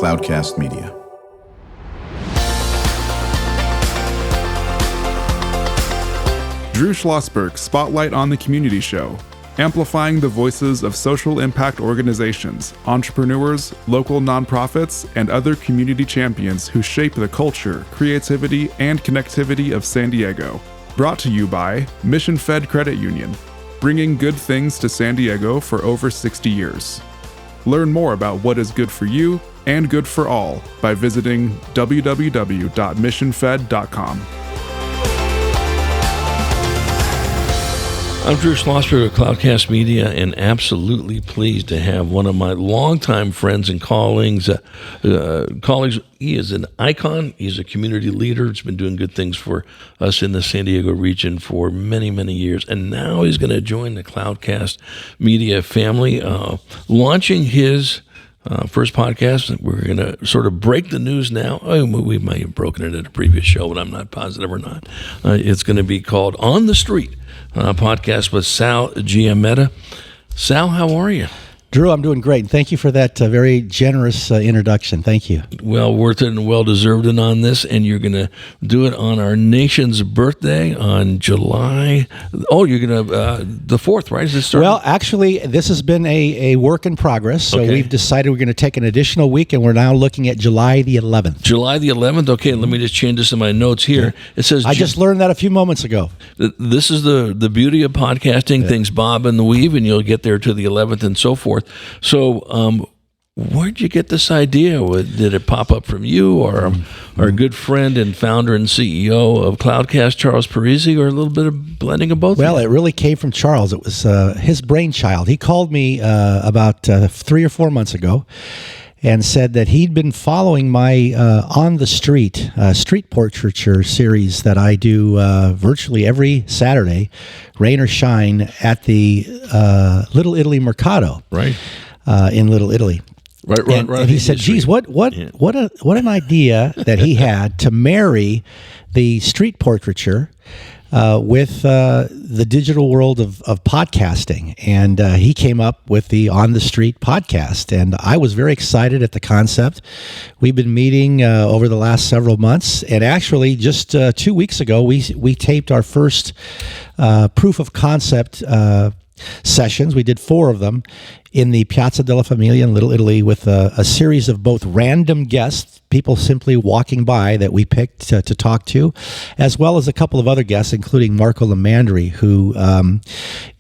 Cloudcast Media. Drew Schlosberg Spotlight on the Community Show, amplifying the voices of social impact organizations, entrepreneurs, local nonprofits, and other community champions who shape the culture, creativity, and connectivity of San Diego. Brought to you by Mission Fed Credit Union, bringing good things to San Diego for over 60 years. Learn more about what is good for you and good for all by visiting www.missionfed.com. I'm Drew Schlosberg of Cloudcast Media, and absolutely pleased to have one of my longtime friends and colleagues. He is an icon. He's a community leader. He's been doing good things for us in the San Diego region for many, many years. And now he's going to join the Cloudcast Media family, launching his first podcast. We're going to sort of break the news now. Oh, we might have broken it at a previous show, but I'm not positive or not. It's going to be called On the Street. Podcast with Sal Giametta. Sal, how are you? Drew, I'm doing great. Thank you for that very generous introduction. Thank you. Well worth it and well-deserved on this, and you're going to do it on our nation's birthday on July. Oh, you're going to, the 4th, right? Is this starting? Well, actually, this has been a work in progress, so Okay. we've decided we're going to take an additional week, and we're now looking at July the 11th. July the 11th? Okay, let me just change this in my notes here. It says... I just learned that a few moments ago. This is the beauty of podcasting. Things bob and weave, and you'll get there to the 11th and so forth. So, where'd you get this idea? Did it pop up from you or our good friend and founder and CEO of Cloudcast, Charles Parisi, or a little bit of blending of both? Well, it really came from Charles. It was his brainchild. He called me about 3 or 4 months ago and said that he'd been following my On the Street, street portraiture series that I do virtually every Saturday, rain or shine, at the Little Italy Mercado, Right. in Little Italy. Right. And he said, geez, what an idea that he had to marry the street portraiture with the digital world of podcasting. And he came up with the On the Street podcast. And I was very excited at the concept. We've been meeting over the last several months. And actually, just 2 weeks ago, we taped our first proof of concept sessions. We did 4 of them in the Piazza della Famiglia in Little Italy with a series of both random guests, people simply walking by that we picked to talk to, as well as a couple of other guests, including Marco Lamandri, who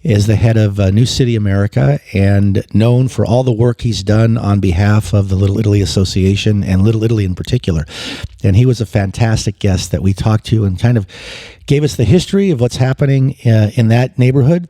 is the head of New City America and known for all the work he's done on behalf of the Little Italy Association and Little Italy in particular. And he was a fantastic guest that we talked to and kind of gave us the history of what's happening in that neighborhood,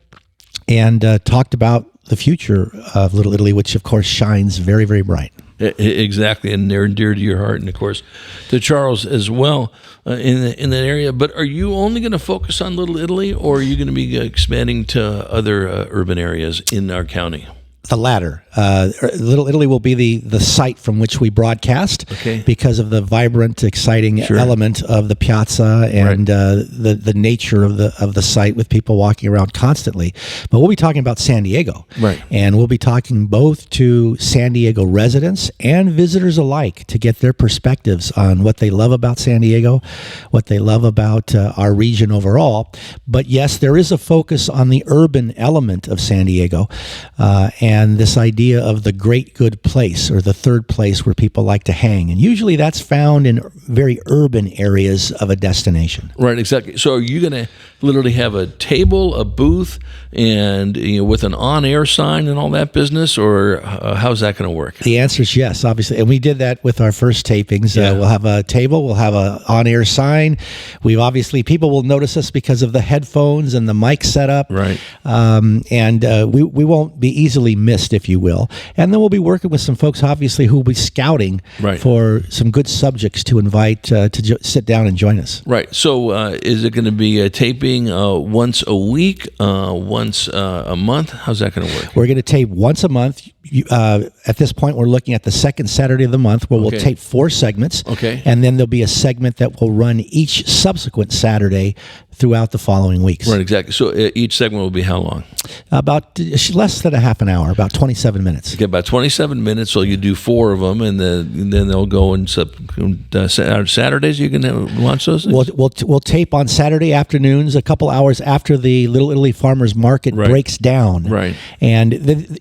and talked about the future of Little Italy, which of course shines very, very bright. Exactly, and near and dear to your heart, and of course to Charles as well in that area. But are you only going to focus on Little Italy, or are you going to be expanding to other urban areas in our county? The latter. Little Italy will be the site from which we broadcast, Okay. because of the vibrant, exciting Sure. element of the piazza and the nature of the site with people walking around constantly. But we'll be talking about San Diego, Right. And we'll be talking both to San Diego residents and visitors alike to get their perspectives on what they love about San Diego, what they love about our region overall. But yes, there is a focus on the urban element of San Diego, and this idea of the great good place, or the third place where people like to hang. And usually that's found in very urban areas of a destination. Right, exactly. So are you going to literally have a table, a booth, and with an on-air sign and all that business, or how's that going to work? The answer is yes, obviously. And we did that with our first tapings. Yeah. We'll have a table, we'll have an on-air sign. People will notice us because of the headphones and the mic setup. Right. And we won't be easily missed, if you will. And then we'll be working with some folks, obviously, who will be scouting Right. for some good subjects to invite to sit down and join us. Right. So is it going to be a taping taping once a week, once a month? How's that going to work? We're going to tape once a month. At this point, we're looking at the second Saturday of the month where we'll tape 4 segments. Okay. And then there'll be a segment that will run each subsequent Saturday throughout the following weeks. Right, exactly. So each segment will be how long? About less than a half an hour, about 27 minutes. Okay, about 27 minutes. So you do 4 of them, and then they'll go in Saturdays. You can launch those things? We'll tape on Saturday afternoons, a couple hours after the Little Italy Farmers Market breaks down. Right. And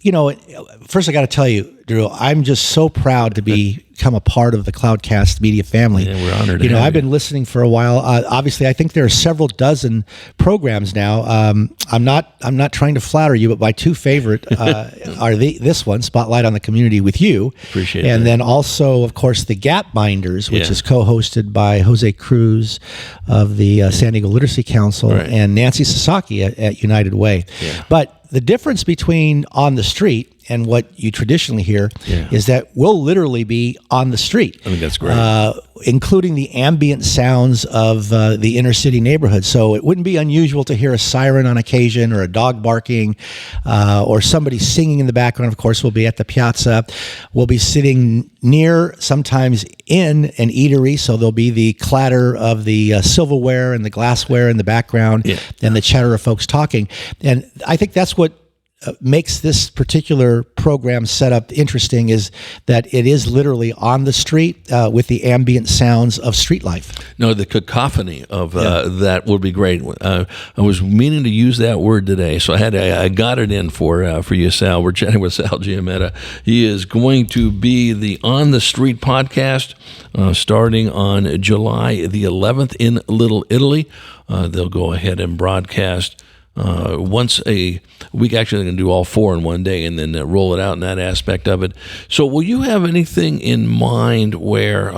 first I got to tell you, Drew, I'm just so proud to become a part of the Cloudcast Media family. Yeah, we're honored to have I've you. been listening for a while. Obviously, I think there are several dozen programs now. I'm not trying to flatter you, but my 2 favorite are this one, Spotlight on the Community with you. Appreciate and that. then also, of course, the Gap Binders, which Yeah. is co-hosted by Jose Cruz of the San Diego Literacy Council and Nancy Sasaki at United Way. Yeah. But the difference between On the Street and what you traditionally hear is that we'll literally be on the street. I think that's great. Including the ambient sounds of the inner city neighborhood. So it wouldn't be unusual to hear a siren on occasion or a dog barking or somebody singing in the background. Of course, we'll be at the piazza. We'll be sitting near, sometimes in an eatery. So there'll be the clatter of the silverware and the glassware in the background and the chatter of folks talking. And I think that's what makes this particular program setup interesting is that it is literally on the street with the ambient sounds of street life. No, the cacophony of that would be great. I was meaning to use that word today, so I got it in for you, Sal. We're chatting with Sal Giametta. He is going to be the On the Street podcast starting on July the 11th in Little Italy. They'll go ahead and broadcast once a week. Actually, they're going to do all 4 in one day and then roll it out in that aspect of it. So will you have anything in mind where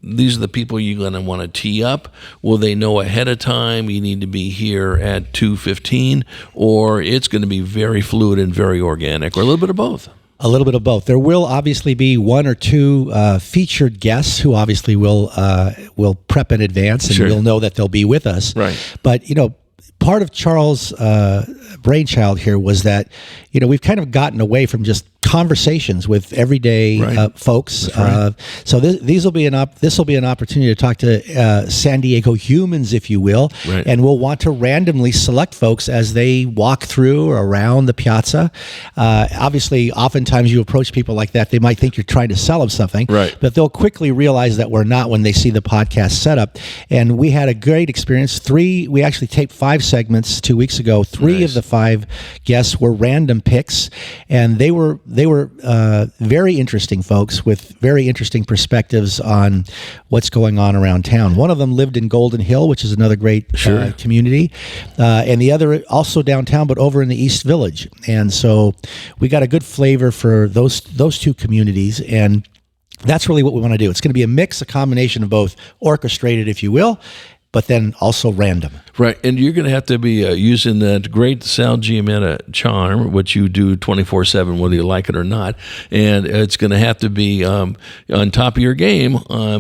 these are the people you're going to want to tee up? Will they know ahead of time you need to be here at 2:15, or it's going to be very fluid and very organic, or a little bit of both? A little bit of both. There will obviously be 1 or 2 featured guests who obviously will prep in advance and we'll know that they'll be with us. Right. But, part of Charles' brainchild here was that, we've kind of gotten away from just conversations with everyday folks. So this will be an opportunity to talk to San Diego humans, if you will, and we'll want to randomly select folks as they walk through or around the piazza. Obviously, oftentimes you approach people like that, they might think you're trying to sell them something, but they'll quickly realize that we're not when they see the podcast setup. And we had a great experience. We actually taped 5 segments 2 weeks ago. 3 of the 5 guests were random picks, and they were very interesting folks with very interesting perspectives on what's going on around town. One of them lived in Golden Hill, which is another great community, and the other also downtown, but over in the East Village. And so we got a good flavor for those 2 communities, and that's really what we want to do. It's going to be a combination of both orchestrated, if you will, but then also random. Right, and you're going to have to be using that great Sal Giametta charm, which you do 24/7, whether you like it or not, and it's going to have to be on top of your game,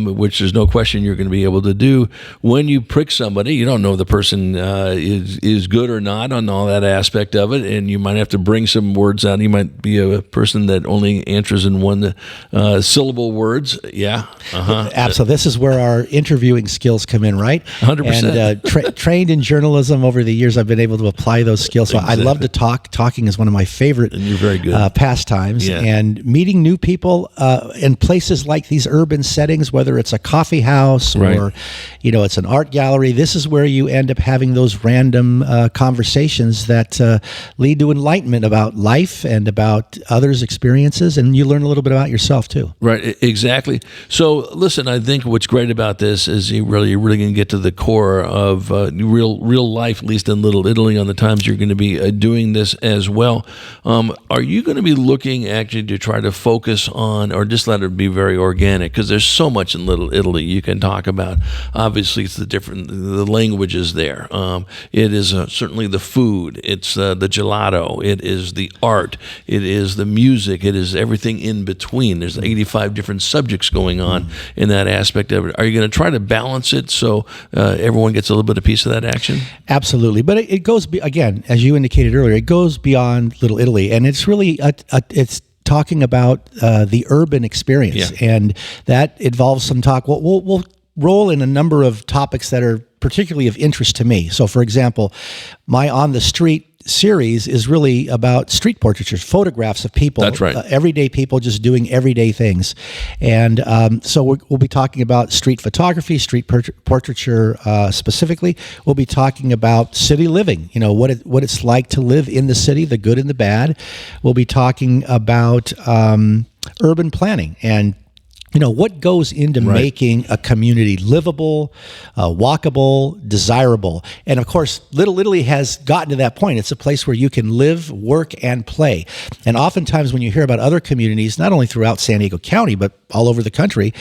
which there's no question you're going to be able to do. When you prick somebody, you don't know if the person is good or not on all that aspect of it, and you might have to bring some words out. You might be a person that only answers in 1 syllable words. Yeah. Absolutely. This is where our interviewing skills come in, right? 100%. And trained in journalism over the years, I've been able to apply those skills. So I love to talk. Talking is one of my favorite and you're very good. pastimes. Yeah. And meeting new people in places like these urban settings, whether it's a coffee house or, it's an art gallery, this is where you end up having those random conversations that lead to enlightenment about life and about others' experiences. And you learn a little bit about yourself too. Right, exactly. So listen, I think what's great about this is you're really going to get to the core of real life, at least in Little Italy, on the times you're going to be doing this as well. Are you going to be looking actually to try to focus on, or just let it be very organic? Because there's so much in Little Italy you can talk about. Obviously, it's the languages there. It is certainly the food. It's the gelato. It is the art. It is the music. It is everything in between. There's 85 different subjects going on in that aspect of it. Are you going to try to balance it so everyone gets a little bit of piece of that action? Absolutely. But it goes, again, as you indicated earlier, it goes beyond Little Italy. And it's really, it's talking about the urban experience. Yeah. And that involves some talk. We'll roll in a number of topics that are particularly of interest to me. So, for example, my On the Street series is really about street portraitures, photographs of people. That's right. Everyday people just doing everyday things. And so we'll be talking about street photography, street portraiture specifically. We'll be talking about city living, what it's like to live in the city, the good and the bad. We'll be talking about urban planning and what goes into making a community livable, walkable, desirable. And of course, Little Italy has gotten to that point. It's a place where you can live, work, and play. And oftentimes when you hear about other communities, not only throughout San Diego County, but all over the country,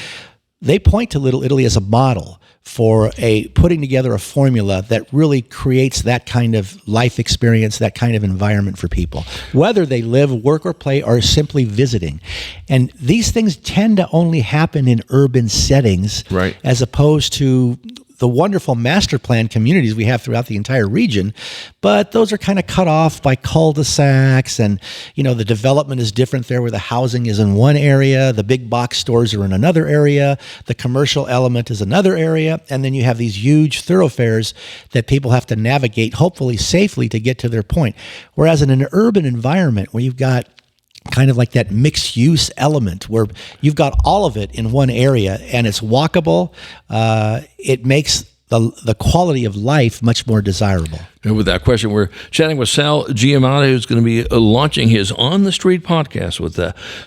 they point to Little Italy as a model for putting together a formula that really creates that kind of life experience, that kind of environment for people, whether they live, work, or play, or simply visiting. And these things tend to only happen in urban settings, as opposed to the wonderful master plan communities we have throughout the entire region, but those are kind of cut off by cul-de-sacs, and the development is different there, where the housing is in one area, the big box stores are in another area, the commercial element is another area, and then you have these huge thoroughfares that people have to navigate, hopefully safely, to get to their point. Whereas in an urban environment where you've got kind of like that mixed use element where you've got all of it in one area and it's walkable, it makes the quality of life much more desirable. And with that question, we're chatting with Sal Giametta, who's going to be launching his On the Street podcast with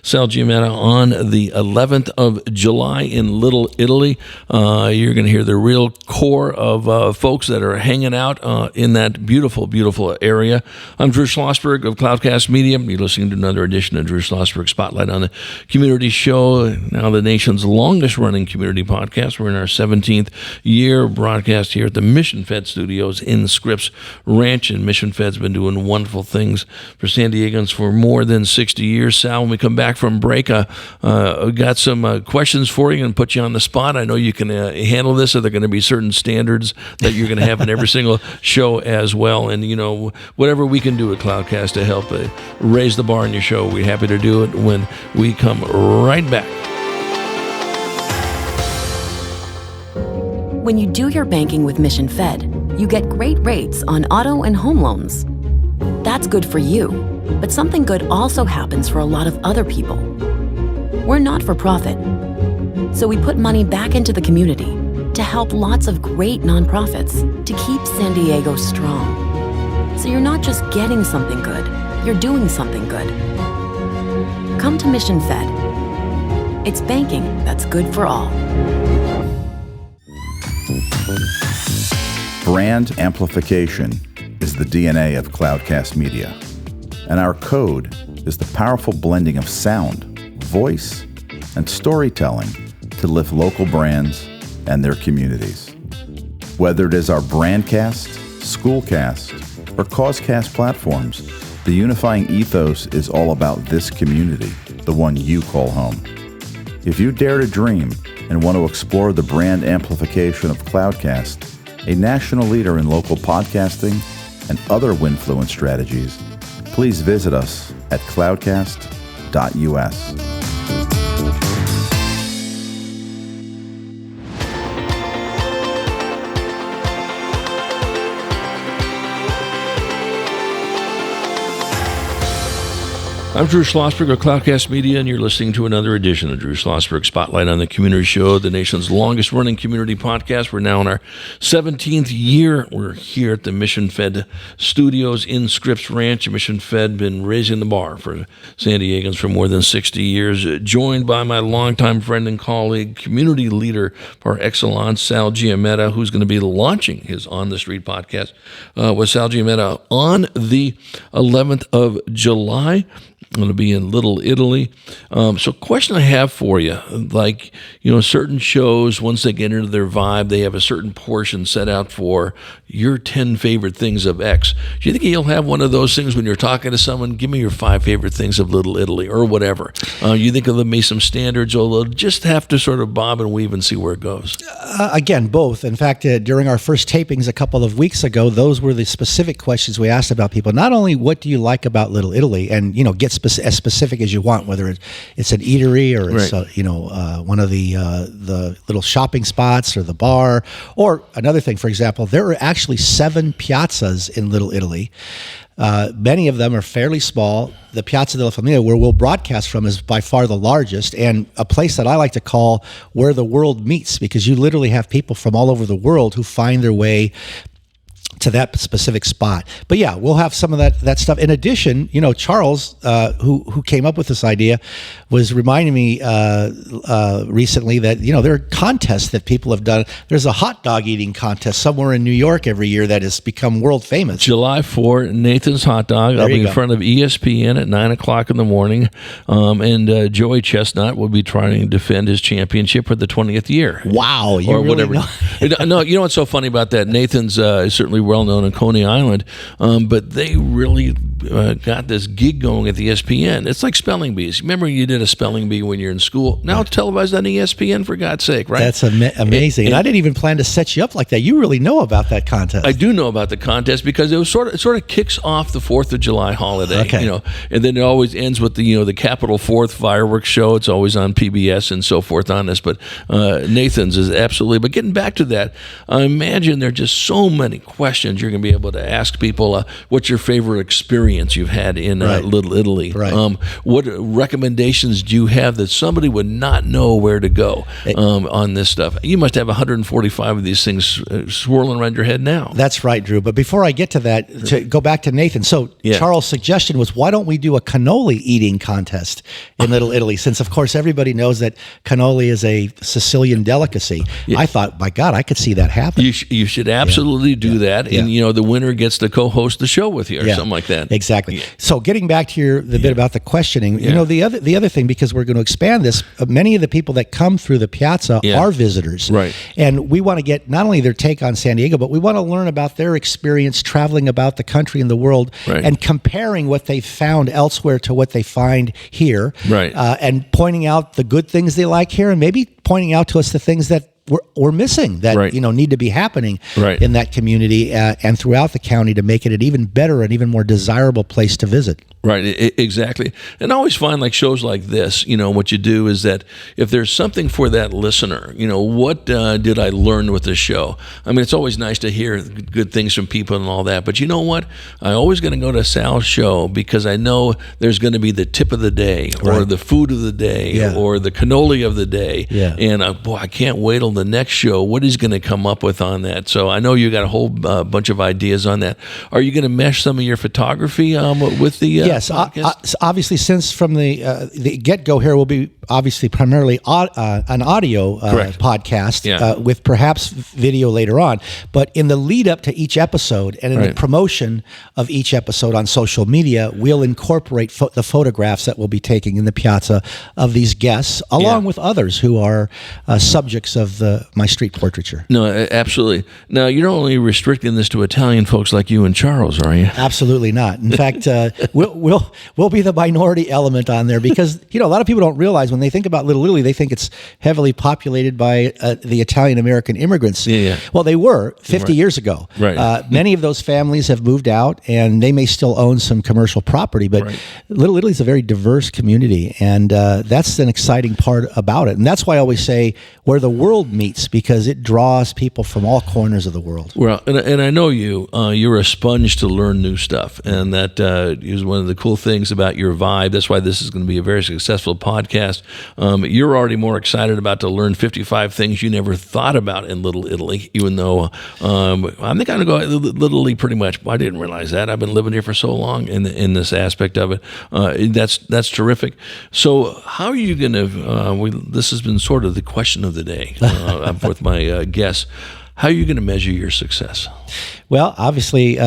Sal Giametta on the 11th of July in Little Italy. You're going to hear the real core of folks that are hanging out in that beautiful, beautiful area. I'm Drew Schlosberg of Cloudcast Media. You're listening to another edition of Drew Schlosberg Spotlight on the Community Show, now the nation's longest-running community podcast. We're in our 17th year, broadcast here at the Mission Fed Studios in Scripps Ranch, and Mission Fed's been doing wonderful things for San Diegans for more than 60 years. Sal, when we come back from break, I've got some questions for you and put you on the spot. I know you can handle this. Are there going to be certain standards that you're going to have in every single show as well? And, whatever we can do at Cloudcast to help raise the bar in your show, we're happy to do it when we come right back. When you do your banking with Mission Fed, you get great rates on auto and home loans. That's good for you, but something good also happens for a lot of other people. We're not for profit, so we put money back into the community to help lots of great nonprofits to keep San Diego strong. So you're not just getting something good, you're doing something good. Come to Mission Fed. It's banking that's good for all. Brand amplification is the DNA of Cloudcast Media, and our code is the powerful blending of sound, voice, and storytelling to lift local brands and their communities. Whether it is our Brandcast, Schoolcast, or Causecast platforms, the unifying ethos is all about this community, the one you call home. If you dare to dream and want to explore the brand amplification of Cloudcast, a national leader in local podcasting and other Winfluence strategies, please visit us at cloudcast.us. I'm Drew Schlosberg of Cloudcast Media, and you're listening to another edition of Drew Schlosberg Spotlight on the Community Show, the nation's longest-running community podcast. We're now in our 17th year. We're here at the Mission Fed Studios in Scripps Ranch. Mission Fed been raising the bar for San Diegans for more than 60 years. Joined by my longtime friend and colleague, community leader par excellence, Sal Giametta, who's going to be launching his On the Street podcast with Sal Giametta on the 11th of July. going to be in Little Italy. So question I have for you, like, certain shows, once they get into their vibe, they have a certain portion set out for your 10 favorite things of X. Do you think you'll have one of those things when you're talking to someone? Give me your 5 favorite things of Little Italy or whatever. You think there'll be some standards, or they'll just have to sort of bob and weave and see where it goes? Again, both. In fact, during our first tapings a couple of weeks ago, those were the specific questions we asked about people. Not only what do you like about Little Italy, and get as specific as you want, whether it's an eatery or it's one of the little shopping spots or the bar, or another thing. For example, there are actually 7 piazzas in Little Italy. Many of them are fairly small. The Piazza della Famiglia, where we'll broadcast from, is by far the largest, and a place that I like to call where the world meets, because you literally have people from all over the world who find their way to that specific spot. But yeah, we'll have some of that stuff. In addition, Charles, who came up with this idea, was reminding me recently that there are contests that people have done. There's a hot dog eating contest somewhere in New York every year that has become world famous. July 4, Nathan's Hot Dog. I'll be in front of ESPN at 9 o'clock in the morning, and Joey Chestnut will be trying to defend his championship for the 20th year. Wow, you or really whatever. know. No, you know what's so funny about that? Nathan's is certainly well known in Coney Island, but they really got this gig going at the ESPN. It's like spelling bees. Remember you did a spelling bee when you're in school? Now it's televised on ESPN, for God's sake, right? That's amazing. And I didn't even plan to set you up like that. You really know about that contest. I do know about the contest because it sort of kicks off the 4th of July holiday, and then it always ends with the Capitol 4th fireworks show. It's always on PBS and so forth on this, but Nathan's is absolutely. But getting back to that, I imagine there are just so many questions you're going to be able to ask people. What's your favorite experience you've had in Little Italy? Right. What recommendations do you have that somebody would not know where to go on this stuff? You must have 145 of these things swirling around your head now. That's right, Drew. But before I get to that, to go back to Nathan. So Charles' suggestion was, why don't we do a cannoli eating contest in Little Italy? Since, of course, everybody knows that cannoli is a Sicilian delicacy. Yeah. I thought, my God, I could see that happen. You should absolutely do that. And, the winner gets to co-host the show with you or something like that. Exactly. Yeah. So getting back to the bit about the questioning, the other thing, because we're going to expand this, many of the people that come through the piazza are visitors. Right. And we want to get not only their take on San Diego, but we want to learn about their experience traveling about the country and the world and comparing what they found elsewhere to what they find here. Right. And pointing out the good things they like here, and maybe pointing out to us the things that we're missing that need to be happening in that community and throughout the county to make it an even better and even more desirable place to visit. Right, exactly. And I always find like shows like this, what you do is that if there's something for that listener, what did I learn with this show? I mean, it's always nice to hear good things from people and all that, but you know what? I'm always going to go to Sal's show because I know there's going to be the tip of the day or the food of the day or the cannoli of the day. Yeah. And I can't wait till the next show, what he's going to come up with on that. So I know you got a whole bunch of ideas on that. Are you going to mesh some of your photography with the Yes, obviously, since from the get-go here will be obviously primarily an audio podcast with perhaps video later on. But in the lead up to each episode and in the promotion of each episode on social media, we'll incorporate the photographs that we'll be taking in the piazza of these guests, along with others who are subjects of my street portraiture. No, absolutely. Now, you're not only restricting this to Italian folks like you and Charles, are you? Absolutely not. In fact, we'll be the minority element on there because a lot of people don't realize when they think about Little Italy, they think it's heavily populated by the Italian American immigrants. Yeah. Well, they were 50 years ago. Right. Many of those families have moved out, and they may still own some commercial property. But Little Italy is a very diverse community, and that's an exciting part about it. And that's why I always say where the world meets, because it draws people from all corners of the world. Well, and I know you're a sponge to learn new stuff, and that is one of the cool things about your vibe. That's why this is going to be a very successful podcast. You're already more excited about to learn 55 things you never thought about in Little Italy, even though I think I'm going to go Little Italy pretty much. I didn't realize that. I've been living here for so long in this aspect of it. That's terrific. So how are you going to, this has been sort of the question of the day with my guests. How are you going to measure your success? Well, obviously,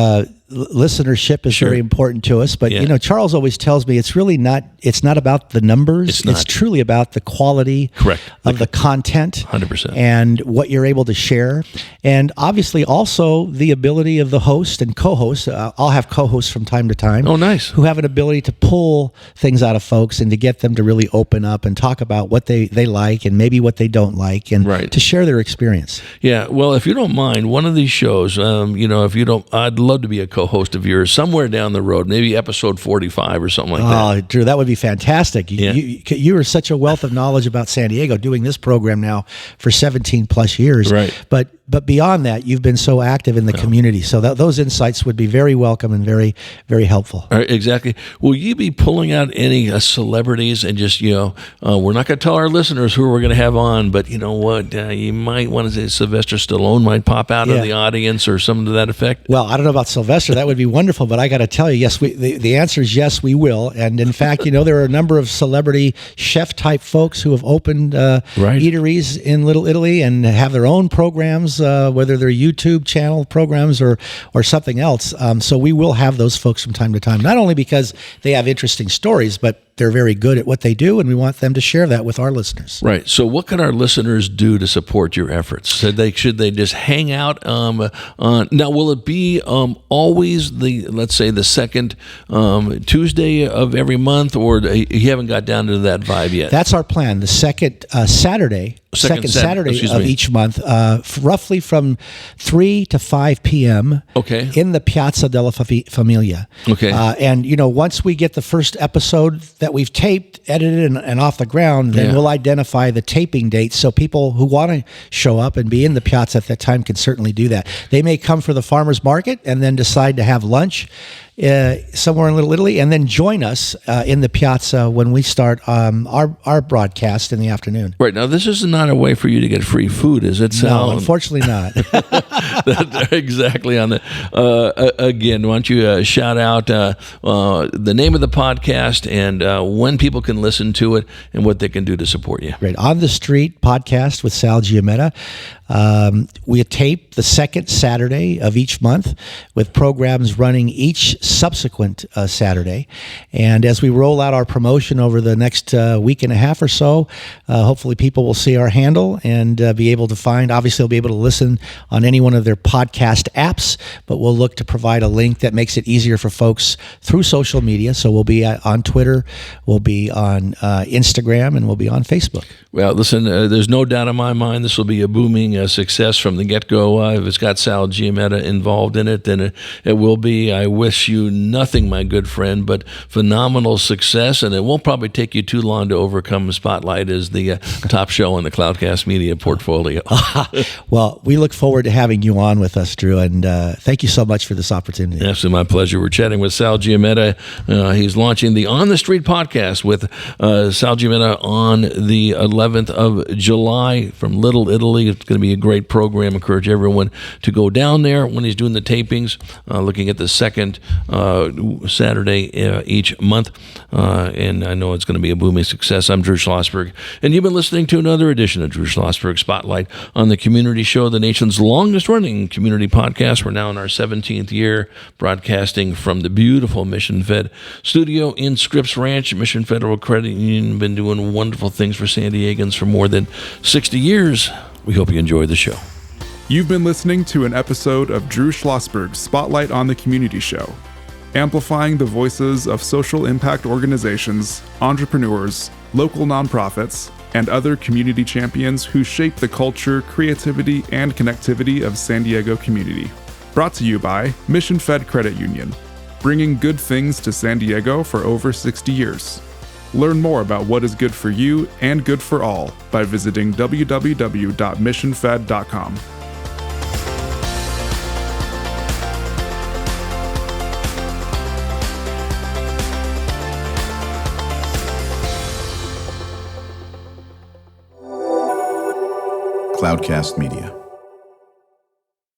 listenership is Sure. very important to us. But Yeah. Charles always tells me it's really not. It's not about the numbers. It's not. truly about the quality Correct. of the content, 100%. and what you're able to share, and obviously also the ability of the host and co-host. I'll have co-hosts from time to time. Oh, nice. Who have an ability to pull things out of folks and to get them to really open up and talk about what they like and maybe what they don't like, and Right. to share their experience. Yeah, well, if you don't mind, one of these shows, if you don't, I'd love to be a co-host of yours somewhere down the road, maybe episode 45 or something like that. Oh, Drew, that would be fantastic. Yeah. You are such a wealth of knowledge about San Diego, doing this program now for 17 plus years. Right. But beyond that, you've been so active in the community. So those insights would be very welcome and very, very helpful. All right, exactly. Will you be pulling out any celebrities and just, we're not going to tell our listeners who we're going to have on, but you know what? You might want to say Sylvester Stallone might pop out of the audience or something to that effect. Well, I don't know about Sylvester. That would be wonderful, but I got to tell you, yes, the answer is yes, we will. And in fact, there are a number of celebrity chef-type folks who have opened eateries in Little Italy and have their own programs, whether they're YouTube channel programs or something else. So we will have those folks from time to time, not only because they have interesting stories, but they're very good at what they do, and we want them to share that with our listeners. Right. So what can our listeners do to support your efforts? Should they just hang out? Now, will it be always let's say the second Tuesday of every month, or you haven't got down to that vibe yet? That's our plan. The second Saturday of each month, roughly from 3 to 5 p.m. Okay. in the Piazza della Famiglia. Okay. And once we get the first episode that we've taped, edited, and off the ground, then we'll identify the taping dates. So people who want to show up and be in the Piazza at that time can certainly do that. They may come for the farmers market and then decide to have lunch somewhere in Little Italy, and then join us in the Piazza when we start our broadcast in the afternoon. Right. Now, this is not a way for you to get free food, is it, Sal? No, unfortunately not. Exactly on the. Again, why don't you shout out the name of the podcast and when people can listen to it and what they can do to support you. Great. On the Street podcast with Sal Giametta. We tape the second Saturday of each month, with programs running each subsequent Saturday. And as we roll out our promotion over the next week and a half or so, hopefully people will see our handle and be able to find. Obviously, they'll be able to listen on any one of their podcast apps, but we'll look to provide a link that makes it easier for folks through social media. So we'll be on Twitter, we'll be on Instagram, and we'll be on Facebook. Well, listen, there's no doubt in my mind this will be a booming success from the get-go. If it's got Sal Giametta involved in it, then it will be. I wish you nothing, my good friend, but phenomenal success, and it won't probably take you too long to overcome Spotlight as the top show in the Cloudcast Media portfolio. Well, we look forward to having you on with us, Drew, and thank you so much for this opportunity. Absolutely, my pleasure. We're chatting with Sal Giametta. He's launching the On the Street podcast with Sal Giametta on the 11th of July from Little Italy. It's going to be a great program. Encourage everyone to go down there when he's doing the tapings, looking at the second Saturday each month. And I know it's going to be a booming success. I'm Drew Schlosberg, and you've been listening to another edition of Drew Schlosberg Spotlight on the Community Show, the nation's longest-running community podcast. We're now in our 17th year, broadcasting from the beautiful Mission Fed studio in Scripps Ranch. Mission Federal Credit Union been doing wonderful things for San Diegans for more than 60 years. We hope you enjoy the show. You've been listening to an episode of Drew Schlosberg's Spotlight on the Community Show, amplifying the voices of social impact organizations, entrepreneurs, local nonprofits, and other community champions who shape the culture, creativity, and connectivity of San Diego community. Brought to you by Mission Fed Credit Union, bringing good things to San Diego for over 60 years. Learn more about what is good for you and good for all by visiting www.missionfed.com. Cloudcast Media.